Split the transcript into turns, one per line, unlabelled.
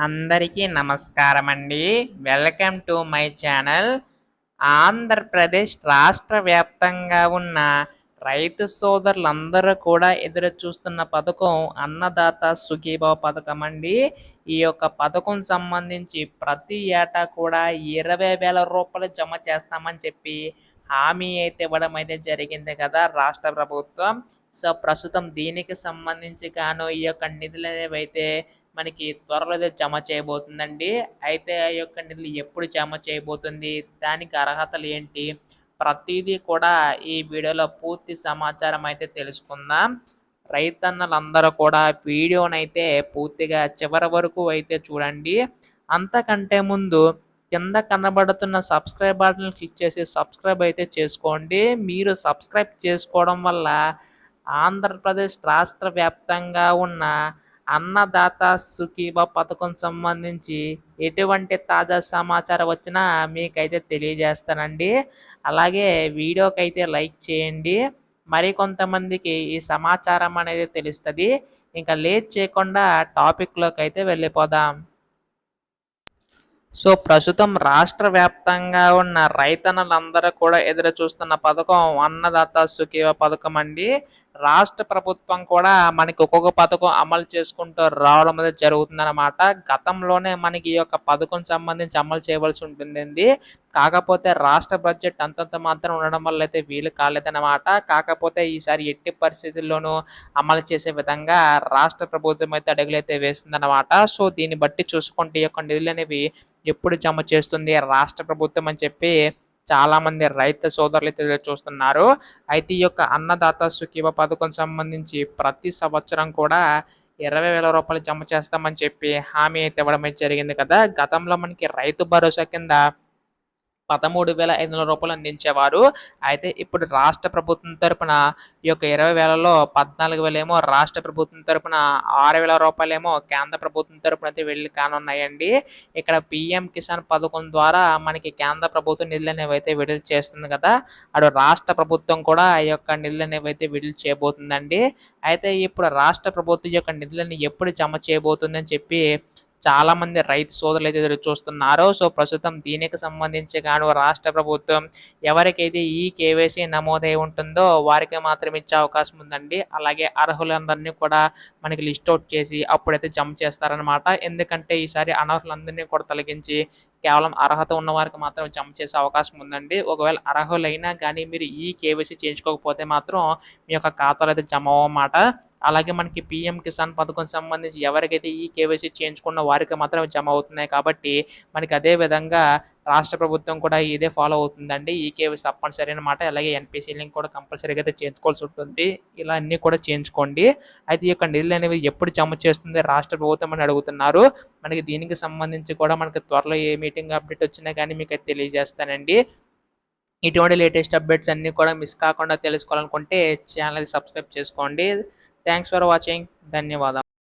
అందరికీ నమస్కారం అండి. Welcome to my channel. Andhra Pradesh రాష్ట్ర వ్యాప్తంగా ఉన్న రైతు సోదరులందరూ కూడా ఎదురు చూస్తున్న పథకం అన్నదాత సుఖీభవ పథకం అండి. ఈ యొక్క పథకం సంబంధించి ప్రతి ఏటా కూడా 20,000 రూపాయలు జమ చేస్తామని చెప్పి హామీ అయితే ఇవ్వడం అయితే జరిగింది కదా రాష్ట్ర ప్రభుత్వం. సో ప్రస్తుతం దీనికి సంబంధించి గాను ఈ యొక్క నిధులు అనేవి అయితే మనకి త్వరలో జమ చేయబోతుందండి. అయితే ఆ యొక్క నిధులు ఎప్పుడు జమ చేయబోతుంది, దానికి అర్హతలు ఏంటి, ప్రతిదీ కూడా ఈ వీడియోలో పూర్తి సమాచారం అయితే తెలుసుకుందాం. రైతన్నలందరూ కూడా వీడియోనైతే పూర్తిగా చివరి వరకు అయితే చూడండి. అంతకంటే ముందు కింద కనబడుతున్న సబ్స్క్రైబ్ బటన్ క్లిక్ చేసి సబ్స్క్రైబ్ అయితే చేసుకోండి. మీరు సబ్స్క్రైబ్ చేసుకోవడం వల్ల ఆంధ్రప్రదేశ్ రాష్ట్ర వ్యాప్తంగా ఉన్న అన్నదాత సుఖీభవ పథకం సంబంధించి ఎటువంటి తాజా సమాచారం వచ్చినా మీకైతే తెలియజేస్తానండి. అలాగే వీడియోకైతే లైక్ చేయండి. మరికొంతమందికి ఈ సమాచారం అనేది తెలుస్తుంది. ఇంకా లేట్ చేయకుండా టాపిక్లోకి అయితే వెళ్ళిపోదాం. సో ప్రస్తుతం రాష్ట్ర వ్యాప్తంగా ఉన్న రైతన్నలందరూ కూడా ఎదురు చూస్తున్న పథకం అన్నదాత సుఖీభవ పథకం అండి. రాష్ట్ర ప్రభుత్వం కూడా మనకి ఒక్కొక్క పథకం అమలు చేసుకుంటూ రావడం అనేది జరుగుతుందన్నమాట. గతంలోనే మనకి ఈ యొక్క పథకం సంబంధించి అమలు చేయవలసి ఉంటుందండి. కాకపోతే రాష్ట్ర బడ్జెట్ అంతంత మాత్రం ఉండడం వల్ల అయితే వీలు కాలేదన్నమాట. కాకపోతే ఈసారి ఎట్టి పరిస్థితుల్లోనూ అమలు చేసే విధంగా రాష్ట్ర ప్రభుత్వం అయితే అడుగులైతే వేస్తుందన్నమాట. సో దీన్ని బట్టి చూసుకుంటే ఈ యొక్క నిధులు అనేవి ఎప్పుడు జమ చేస్తుంది రాష్ట్ర ప్రభుత్వం అని చెప్పి చాలామంది రైతు సోదరులు అయితే చూస్తున్నారు. అయితే ఈ యొక్క అన్నదాత సుఖీభవ పథకం సంబంధించి ప్రతి సంవత్సరం కూడా 20,000 రూపాయలు జమ చేస్తామని చెప్పి హామీ అయితే ఇవ్వడం జరిగింది కదా. గతంలో మనకి రైతు భరోసా కింద 13,500 రూపాయలు అందించేవారు. అయితే ఇప్పుడు రాష్ట్ర ప్రభుత్వం తరపున ఈ యొక్క 20,000లో 14,000 ఏమో రాష్ట్ర ప్రభుత్వం తరపున, 6,000 రూపాయలేమో కేంద్ర ప్రభుత్వం తరపున అయితే వెళ్ళి కానున్నాయండి. ఇక్కడ పీఎం కిసాన్ పథకం ద్వారా మనకి కేంద్ర ప్రభుత్వం నిధులు అనేవి అయితే విడుదల చేస్తుంది కదా, అటు రాష్ట్ర ప్రభుత్వం కూడా ఈ యొక్క నిధులు అనేవి అయితే విడుదల చేయబోతుందండి. అయితే ఇప్పుడు రాష్ట్ర ప్రభుత్వం యొక్క నిధులను ఎప్పుడు జమ చేయబోతుందని చెప్పి చాలామంది రైతు సోదరులు అయితే ఎదురు చూస్తున్నారు. సో ప్రస్తుతం దీనికి సంబంధించి గాను రాష్ట్ర ప్రభుత్వం ఎవరికైతే ఈ కేవైసీ నమోదై ఉంటుందో వారికి మాత్రం ఇచ్చే అవకాశం ఉందండి. అలాగే అర్హులందరినీ కూడా మనకి లిస్ట్ అవుట్ చేసి అప్పుడైతే జమ చేస్తారనమాట. ఎందుకంటే ఈసారి అనర్హులందరినీ కూడా తొలగించి కేవలం అర్హత ఉన్న వారికి మాత్రం జమ చేసే అవకాశం ఉందండి. ఒకవేళ అర్హులైనా కానీ మీరు ఈ కేవైసీ చేయించుకోకపోతే మాత్రం మీ యొక్క ఖాతాలో అయితే జమ అవ్వమాట. అలాగే మనకి పీఎం కిసాన్ పథకం సంబంధించి ఎవరికైతే ఈ కేవైసీ చేయించుకున్న వారికి మాత్రమే జమ అవుతున్నాయి కాబట్టి మనకి అదే విధంగా రాష్ట్ర ప్రభుత్వం కూడా ఇదే ఫాలో అవుతుందండి. ఈ కేవైసీ తప్పనిసరి అనమాట. అలాగే ఎన్పిసి లింక్ కూడా కంపల్సరీగా అయితే చేయించుకోవాల్సి ఉంటుంది. ఇలా అన్నీ కూడా చేయించుకోండి. అయితే ఈ యొక్క నిధులు అనేవి ఎప్పుడు జమ చేస్తుంది రాష్ట్ర ప్రభుత్వం అని అడుగుతున్నారు. మనకి దీనికి సంబంధించి కూడా మనకి త్వరలో ఏ మీటింగ్ అప్డేట్ వచ్చినా కానీ మీకు అయితే తెలియజేస్తానండి. ఇటువంటి లేటెస్ట్ అప్డేట్స్ అన్నీ కూడా మిస్ కాకుండా తెలుసుకోవాలనుకుంటే ఛానల్ సబ్స్క్రైబ్ చేసుకోండి. Thanks for watching. ధన్యవాదాలు.